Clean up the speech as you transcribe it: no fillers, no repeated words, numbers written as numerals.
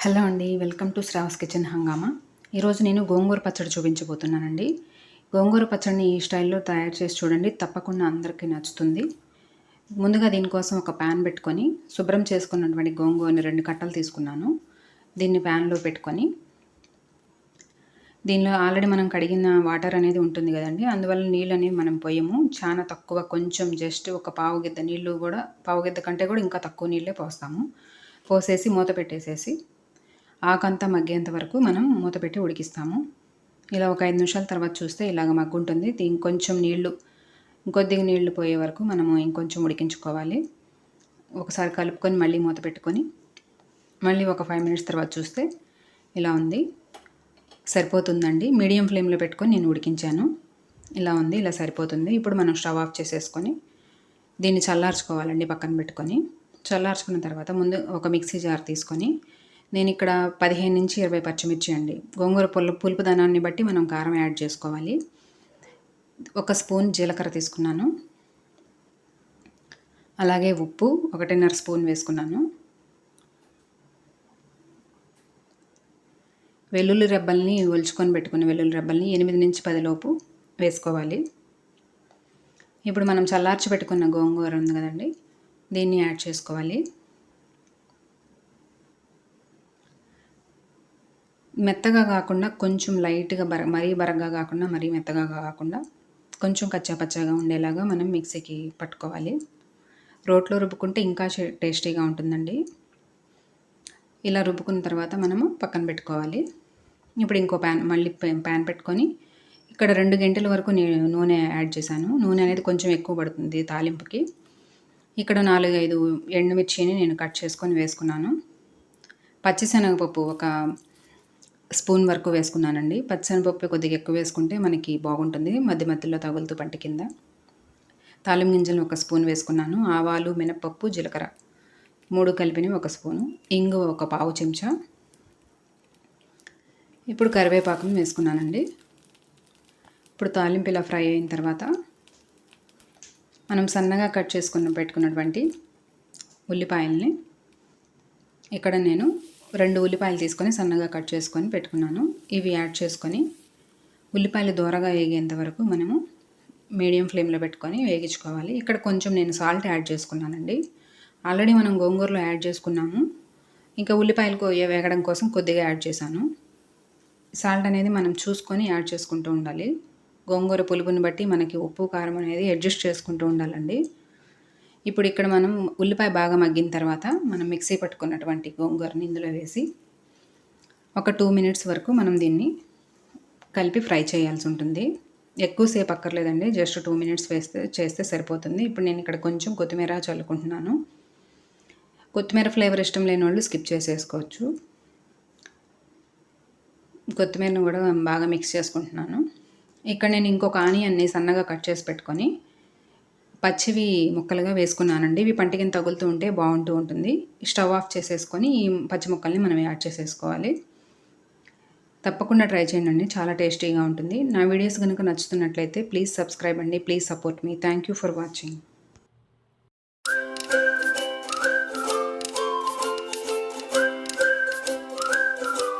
Hello అండి, welcome to Shravas kitchen హంగామా. ఈరోజు నేను గోంగూర పచ్చడి చూపించబోతున్నానండి. గోంగూర పచ్చడిని ఈ స్టైల్లో తయారు చేసి చూడండి, తప్పకుండా అందరికీ నచ్చుతుంది. ముందుగా దీనికోసం ఒక ప్యాన్ పెట్టుకొని శుభ్రం చేసుకున్నటువంటి గోంగూరని 2 కట్టలు తీసుకున్నాను. దీన్ని ప్యాన్లో పెట్టుకొని దీనిలో ఆల్రెడీ మనం కడిగిన వాటర్ అనేది ఉంటుంది కదండి, అందువల్ల నీళ్ళు అనేవి మనం పోయము. చాలా తక్కువ, కొంచెం జస్ట్ ఒక పావు గిద్ద నీళ్ళు కూడా, పావు గిద్ద కంటే కూడా ఇంకా తక్కువ నీళ్ళే పోస్తాము. పోసేసి మూత పెట్టేసేసి ఆకంతా మగ్గేంత వరకు మనం మూత పెట్టి ఉడికిస్తాము. ఇలా ఒక 5 నిమిషాల తర్వాత చూస్తే ఇలాగ మగ్గుంటుంది. ఇంకొంచెం నీళ్లు, ఇంకొద్దిగా నీళ్లు పోయే వరకు మనము ఇంకొంచెం ఉడికించుకోవాలి. ఒకసారి కలుపుకొని మళ్ళీ మూత పెట్టుకొని మళ్ళీ ఒక 5 మినిట్స్ తర్వాత చూస్తే ఇలా ఉంది. సరిపోతుందండి. మీడియం ఫ్లేమ్లో పెట్టుకొని నేను ఉడికించాను. ఇలా ఉంది, ఇలా సరిపోతుంది. ఇప్పుడు మనం స్టవ్ ఆఫ్ చేసేసుకొని దీన్ని చల్లార్చుకోవాలండి. పక్కన పెట్టుకొని చల్లార్చుకున్న తర్వాత ముందు ఒక మిక్సీ జార్ తీసుకొని నేను ఇక్కడ 15 నుంచి 20 పచ్చిమిర్చి అండి. గోంగూర పులుపు దనాన్ని బట్టి మనం కారం యాడ్ చేసుకోవాలి. ఒక స్పూన్ జీలకర్ర తీసుకున్నాను. అలాగే ఉప్పు 1.5 స్పూన్ వేసుకున్నాను. వెల్లుల్లి రెబ్బల్ని ఒలుచుకొని పెట్టుకున్న వెల్లుల్లి రెబ్బల్ని 8 నుంచి 10 లోపు వేసుకోవాలి. ఇప్పుడు మనం చల్లార్చి పెట్టుకున్న గోంగూర ఉంది కదండి, దీన్ని యాడ్ చేసుకోవాలి. మెత్తగా కాకుండా కొంచెం లైట్గా మరీ బరగ్గా కాకుండా మరీ మెత్తగా కాకుండా కొంచెం కచ్చాపచ్చాగా ఉండేలాగా మనం మిక్సీకి పట్టుకోవాలి. రోట్లో రుబ్బుకుంటే ఇంకా టేస్టీగా ఉంటుందండి. ఇలా రుబ్బుకున్న తర్వాత మనము పక్కన పెట్టుకోవాలి. ఇప్పుడు ఇంకో మళ్ళీ ప్యాన్ పెట్టుకొని ఇక్కడ 2 గంటల వరకు నేను నూనె యాడ్ చేశాను. నూనె అనేది కొంచెం ఎక్కువ పడుతుంది తాలింపుకి. ఇక్కడ 4-5 ఎండుమిర్చిని నేను కట్ చేసుకొని వేసుకున్నాను. పచ్చిశనగపప్పు ఒక స్పూన్ వరకు వేసుకున్నానండి. పచ్చిశనగపప్పు కొద్దిగా ఎక్కువ వేసుకుంటే మనకి బాగుంటుంది, మధ్య మధ్యలో తగులుతూ పంటి కింద. తాలింపు గింజలు ఒక స్పూన్ వేసుకున్నాను. ఆవాలు, మినపప్పు, జీలకర్ర 3 కలిపినవి 1 స్పూను. ఇంగు ఒక పావు చెంచా. ఇప్పుడు కరివేపాకును వేసుకున్నానండి. ఇప్పుడు తాలింపు ఇలా ఫ్రై అయిన తర్వాత మనం సన్నగా కట్ చేసుకుని పెట్టుకున్నటువంటి ఉల్లిపాయల్ని, ఇక్కడ నేను 2 ఉల్లిపాయలు తీసుకొని సన్నగా కట్ చేసుకొని పెట్టుకున్నాను. ఇవి యాడ్ చేసుకొని ఉల్లిపాయలు దూరగా వేగేంత వరకు మనము మీడియం ఫ్లేమ్లో పెట్టుకొని వేగించుకోవాలి. ఇక్కడ కొంచెం నేను సాల్ట్ యాడ్ చేసుకున్నానండి. ఆల్రెడీ మనం గోంగూరలో యాడ్ చేసుకున్నాము. ఇంకా ఉల్లిపాయలకు వేగడం కోసం కొద్దిగా యాడ్ చేశాను. సాల్ట్ అనేది మనం చూసుకొని యాడ్ చేసుకుంటూ ఉండాలి. గోంగూర పులుపుని బట్టి మనకి ఉప్పు కారం అనేది అడ్జస్ట్ చేసుకుంటూ ఉండాలండి. ఇప్పుడు ఇక్కడ మనం ఉల్లిపాయ బాగా మగ్గిన తర్వాత మనం మిక్సీ పట్టుకున్నటువంటి గోంగూరని ఇందులో వేసి ఒక 2 మినిట్స్ వరకు మనం దీన్ని కలిపి ఫ్రై చేయాల్సి ఉంటుంది. ఎక్కువసేపు అక్కర్లేదండి, జస్ట్ 2 మినిట్స్ చేస్తే సరిపోతుంది. ఇప్పుడు నేను ఇక్కడ కొంచెం కొత్తిమీర చల్లుకుంటున్నాను. కొత్తిమీర ఫ్లేవర్ ఇష్టం లేని వాళ్ళు స్కిప్ చేసేసుకోవచ్చు. కొత్తిమీరను కూడా బాగా మిక్స్ చేసుకుంటున్నాను. ఇక్కడ నేను ఇంకొక ఆనియన్ని సన్నగా కట్ చేసి పెట్టుకొని పచ్చివి ముక్కలుగా వేసుకున్నానండి. ఇవి పంటికి తగులుతూ ఉంటే బాగుంటూ ఉంటుంది. స్టవ్ ఆఫ్ చేసేసుకొని ఈ పచ్చి ముక్కల్ని మనం యాడ్ చేసేసుకోవాలి. తప్పకుండా ట్రై చేయండి, చాలా టేస్టీగా ఉంటుంది. నా వీడియోస్ కనుక నచ్చుతున్నట్లయితే ప్లీజ్ సబ్స్క్రైబ్ అండి. Please support me. Thank you for watching.